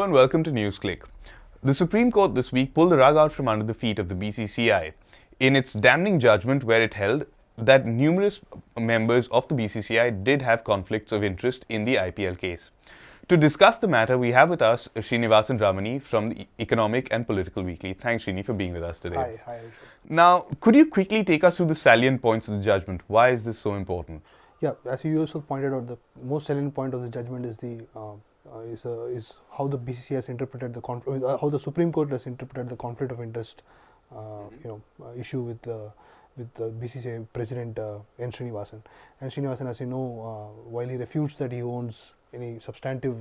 Hello and welcome to NewsClick. The Supreme Court this week pulled the rug out from under the feet of the BCCI in its damning judgment where it held that numerous members of the BCCI did have conflicts of interest in the IPL case. To discuss the matter, we have with us Srinivasan Ramani from the Economic and Political Weekly. Thanks, Srini, for being with us today. Hi. Now, could you quickly take us through the salient points of the judgment? Why is this so important? Yeah, as you also pointed out, the most salient point of the judgment is is how the BCCI has interpreted how the Supreme Court has interpreted the conflict of interest, issue with the BCCI President N. Srinivasan. And Srinivasan, as you know, while he refutes that he owns any substantive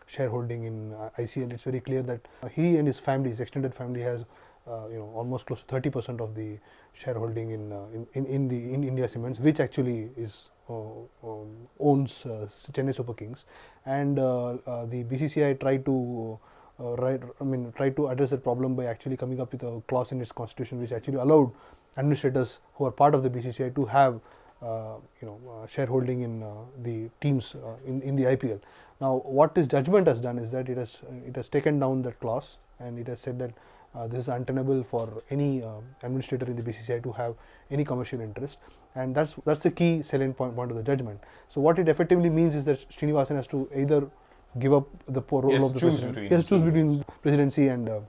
shareholding in ICL, it's very clear that he and his family, his extended family, has almost close to 30% of the shareholding in India Cements, which actually is owns Chennai Super Kings, and the BCCI tried to address that problem by actually coming up with a clause in its constitution which actually allowed administrators who are part of the BCCI to have shareholding in the teams in the IPL. Now, what this judgment has done is that it has taken down that clause, and it has said that this is untenable for any administrator in the BCCI to have any commercial interest, and that's the key salient point of the judgment. So what it effectively means is that Srinivasan has to either give up the role of the president. He has to choose between presidency and the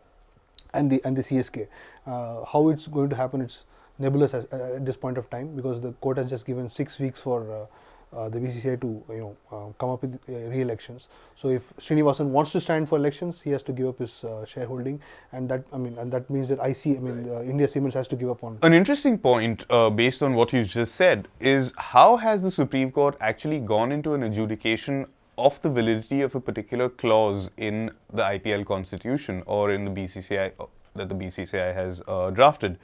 CSK. How it's going to happen, it's nebulous at this point of time, because the court has just given 6 weeks for the BCCI to come up with re-elections. So if Srinivasan wants to stand for elections, he has to give up his shareholding, and that means that India Cements has to give up on. An interesting point, based on what you just said, is how has the Supreme Court actually gone into an adjudication of the validity of a particular clause in the IPL constitution or in the BCCI that the BCCI has drafted.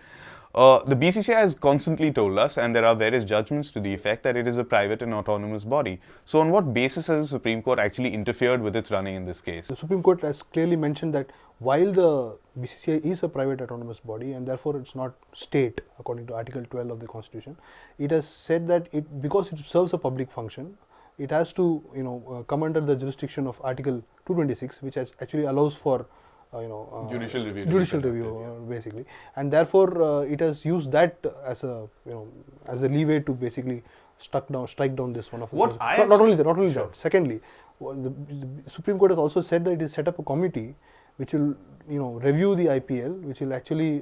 The BCCI has constantly told us, and there are various judgments to the effect, that it is a private and autonomous body. So on what basis has the Supreme Court actually interfered with its running in this case? The Supreme Court has clearly mentioned that while the BCCI is a private autonomous body and therefore it's not state according to Article 12 of the Constitution, it has said that because it serves a public function, it has to come under the jurisdiction of Article 226, which actually allows for judicial review, basically, and therefore it has used that as a leeway to basically strike down this one of the. Not only that. Secondly, the Supreme Court has also said that it has set up a committee which will review the IPL, which will actually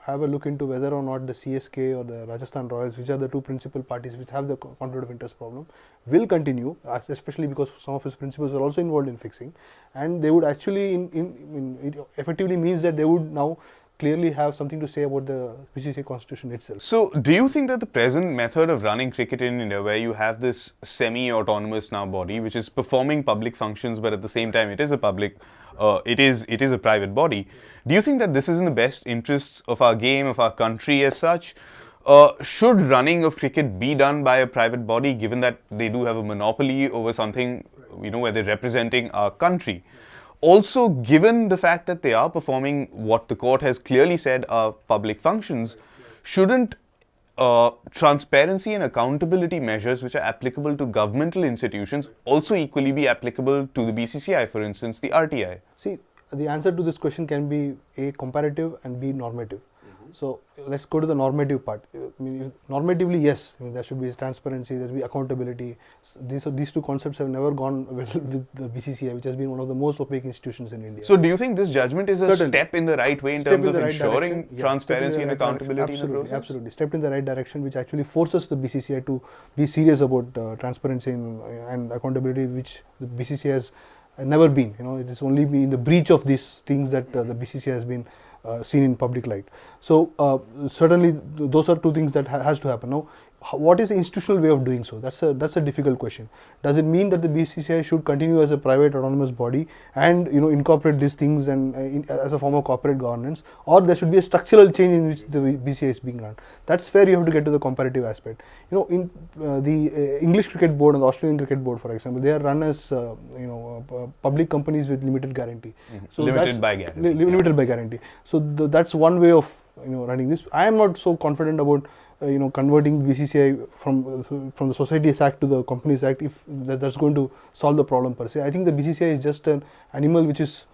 have a look into whether or not the CSK or the Rajasthan Royals, which are the two principal parties which have the conflict of interest problem, will continue, especially because some of its principals are also involved in fixing, and they would actually it effectively means that they would now clearly have something to say about the BCCI constitution itself. So, do you think that the present method of running cricket in India, where you have this semi-autonomous now body, which is performing public functions, but at the same time it is a private body, do you think that this is in the best interests of our game, of our country as such? Should running of cricket be done by a private body, given that they do have a monopoly over something, where they're representing our country? Also, given the fact that they are performing what the court has clearly said are public functions, shouldn't transparency and accountability measures which are applicable to governmental institutions also equally be applicable to the BCCI, for instance, the RTI? See, the answer to this question can be A, comparative, and B, normative. So let's go to the normative part. Normatively, yes, there should be transparency, there should be accountability. These two concepts have never gone well with the BCCI, which has been one of the most opaque institutions in India. So do you think this judgment is a step in the right way in terms of ensuring transparency and accountability in the process? Absolutely. Step in the right direction, which actually forces the BCCI to be serious about transparency and accountability, which the BCCI has never been. It is only been in the breach of these things that the BCCI has been seen in public light. So certainly those are two things that has to happen. Now, what is the institutional way of doing so? That's a difficult question. Does it mean that the BCCI should continue as a private autonomous body and incorporate these things and as a form of corporate governance, or there should be a structural change in which the BCCI is being run? That's where you have to get to the comparative aspect. In the English Cricket Board and the Australian Cricket Board, for example, they are run as public companies with limited guarantee. So limited by guarantee. Limited by guarantee. So that's one way of running this. I am not so confident about converting BCCI from the Societies Act to the Companies Act, if that's going to solve the problem per se. I think the BCCI is just an animal which is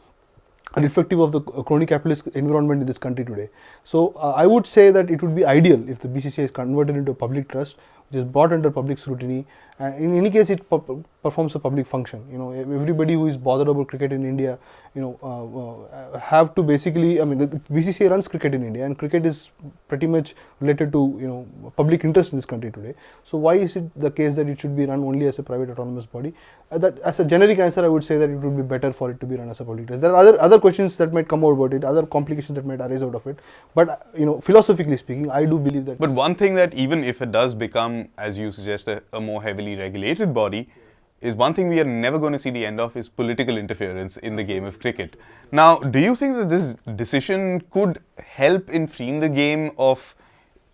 reflective of the crony capitalist environment in this country today. So I would say that it would be ideal if the BCCI is converted into a public trust, which is brought under public scrutiny, and in any case it performs a public function. Everybody who is bothered about cricket in India, have to basically, I mean, the BCCI runs cricket in India, and cricket is pretty much related to public interest in this country today. So why is it the case that it should be run only as a private autonomous body? That as a generic answer, I would say that it would be better for it to be run as a public trust. There are other questions that might come out about it, other complications that might arise out of it, but philosophically speaking, I do believe that. But one thing that even if it does become, as you suggest, a more heavily regulated body, is one thing we are never going to see the end of is political interference in the game of cricket. Now, do you think that this decision could help in freeing the game of,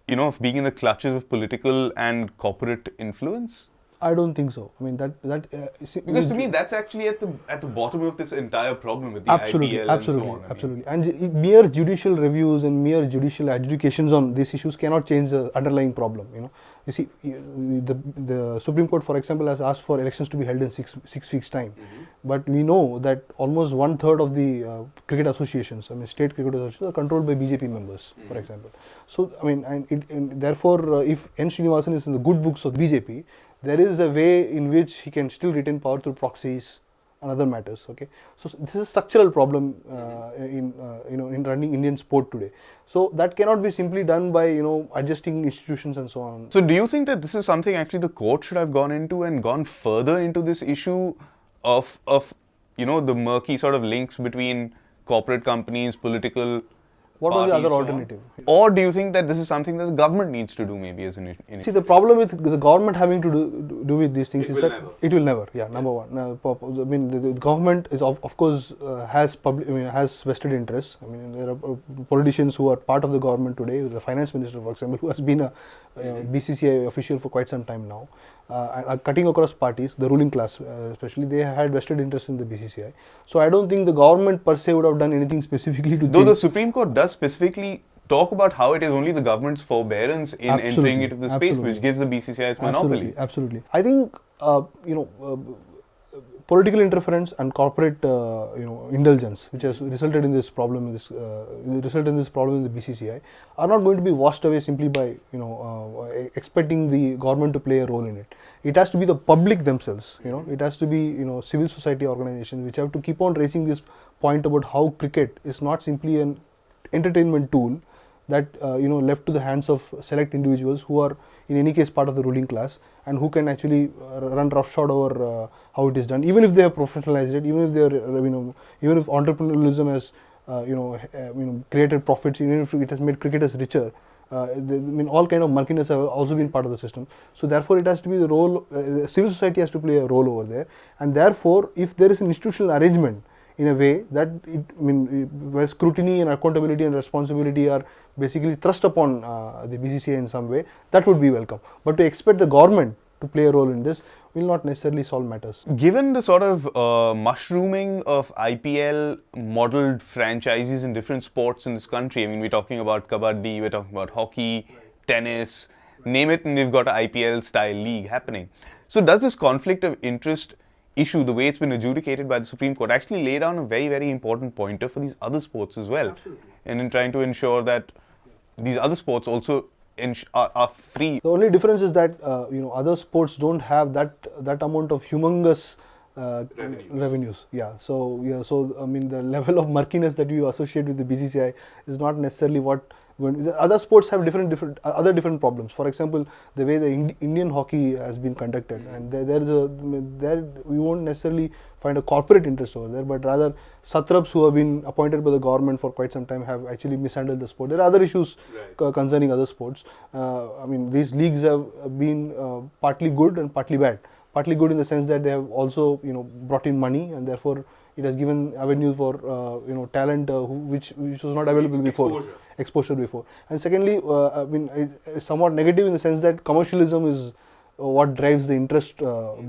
of being in the clutches of political and corporate influence? I don't think so. I mean because to me that's actually at the bottom of this entire problem with the absolutely, IPL absolutely, and so on. Absolutely. And mere judicial reviews and mere judicial adjudications on these issues cannot change the underlying problem. You see, the Supreme Court, for example, has asked for elections to be held in six weeks' time. But we know that almost 1/3 of the cricket associations, I mean, state cricket associations, are controlled by BJP members, for example. So, I mean, and therefore, if N. Srinivasan is in the good books of BJP, there is a way in which he can still retain power through proxies and other matters. Okay, so this is a structural problem in running Indian sport today. So that cannot be simply done by adjusting institutions and so on. So do you think that this is something actually the court should have gone into and gone further into this issue of the murky sort of links between corporate companies, political? What was the other alternative? Or do you think that this is something that the government needs to do maybe as an initiative? See, the problem with the government having to do with these things is that it will never. Yeah, number one. I mean, the government is of course has vested interests. I mean, there are politicians who are part of the government today. The finance minister, for example, who has been a BCCI official for quite some time now, cutting across parties, the ruling class especially, they had vested interest in the BCCI. So I don't think the government per se would have done anything specifically to. Though the Supreme Court does specifically talk about how it is only the government's forbearance in entering into the space which gives the BCCI its monopoly. Absolutely. I think political interference and corporate indulgence, which has resulted in this problem in the BCCI, are not going to be washed away simply by expecting the government to play a role in it. It has to be the public themselves. It has to be civil society organizations which have to keep on raising this point about how cricket is not simply an entertainment tool that left to the hands of select individuals who are in any case part of the ruling class and who can actually run roughshod over how it is done, even if they have professionalized it, even if they are even if entrepreneurialism has created profits, even if it has made cricketers richer. All kind of murkiness have also been part of the system. So therefore, it has to be the role. Civil society has to play a role over there, and therefore, if there is an institutional arrangement in a way that where scrutiny and accountability and responsibility are basically thrust upon the BCCI in some way, that would be welcome. But to expect the government to play a role in this will not necessarily solve matters. Given the sort of mushrooming of IPL modelled franchises in different sports in this country, I mean, we're talking about kabaddi, we're talking about hockey, tennis, name it, and we've got an IPL style league happening. So does this conflict of interest issue, the way it's been adjudicated by the Supreme Court, actually lay down a very, very important pointer for these other sports as well? Absolutely. And in trying to ensure that these other sports also are free. The only difference is that other sports don't have that amount of humongous revenues. Yeah. So I mean, the level of murkiness that you associate with the BCCI is not necessarily what. When the other sports have different problems. For example, the way the Indian hockey has been conducted, and there we won't necessarily find a corporate interest over there, but rather satraps who have been appointed by the government for quite some time have actually mishandled the sport. There are other issues concerning other sports. I mean, these leagues have been partly good and partly bad. Partly good in the sense that they have also brought in money, and therefore it has given avenue for talent which was not available before. Exposure before. And secondly, I mean, it's somewhat negative in the sense that commercialism is what drives the interest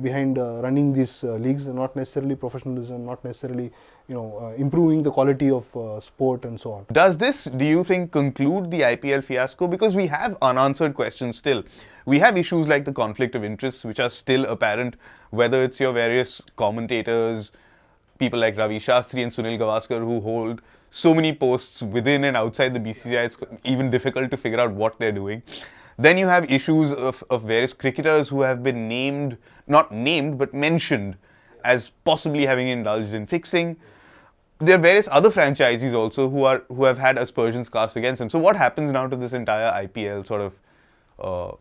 behind running these leagues, not necessarily professionalism, not necessarily improving the quality of sport and so on. Does this, do you think, conclude the IPL fiasco? Because we have unanswered questions still. We have issues like the conflict of interests, which are still apparent, whether it's your various commentators, people like Ravi Shastri and Sunil Gavaskar who hold so many posts within and outside the BCCI, it's even difficult to figure out what they're doing. Then you have issues of various cricketers who have been named, not named, but mentioned as possibly having indulged in fixing. There are various other franchisees also who have had aspersions cast against them. So what happens now to this entire IPL sort of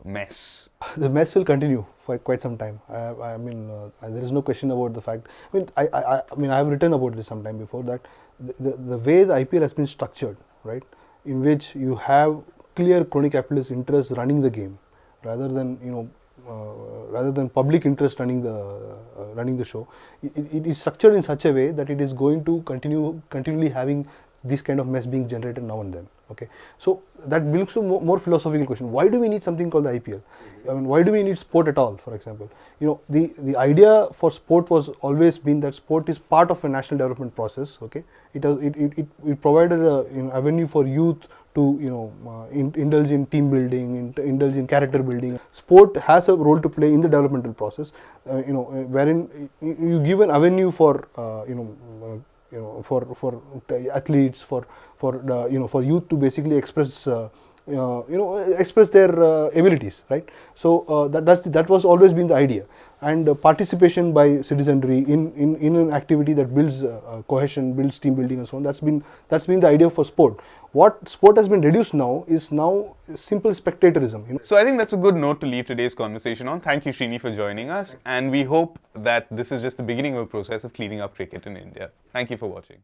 mess? The mess will continue for quite some time. I mean, there is no question about the fact. I mean, I have written about this sometime before that the way the IPL has been structured, right, in which you have clear crony capitalist interests running the game, rather than public interest running the show. It is structured in such a way that it is going to continually having this kind of mess being generated now and then. Okay, so that brings to more philosophical question. Why do we need something called the IPL? I mean, why do we need sport at all? For example, the idea for sport was always been that sport is part of a national development process. Okay, it provided a avenue for youth to indulge in team building, indulge in character building. Sport has a role to play in the developmental process, wherein you give an avenue for for athletes, for youth to basically express express their abilities, right? So that was always been the idea, and participation by citizenry in an activity that builds cohesion, builds team building and so on. That's been the idea for sport. What sport has been reduced now is simple spectatorism. So I think that's a good note to leave today's conversation on. Thank you, Srini, for joining us, and we hope that this is just the beginning of a process of cleaning up cricket in India. Thank you for watching.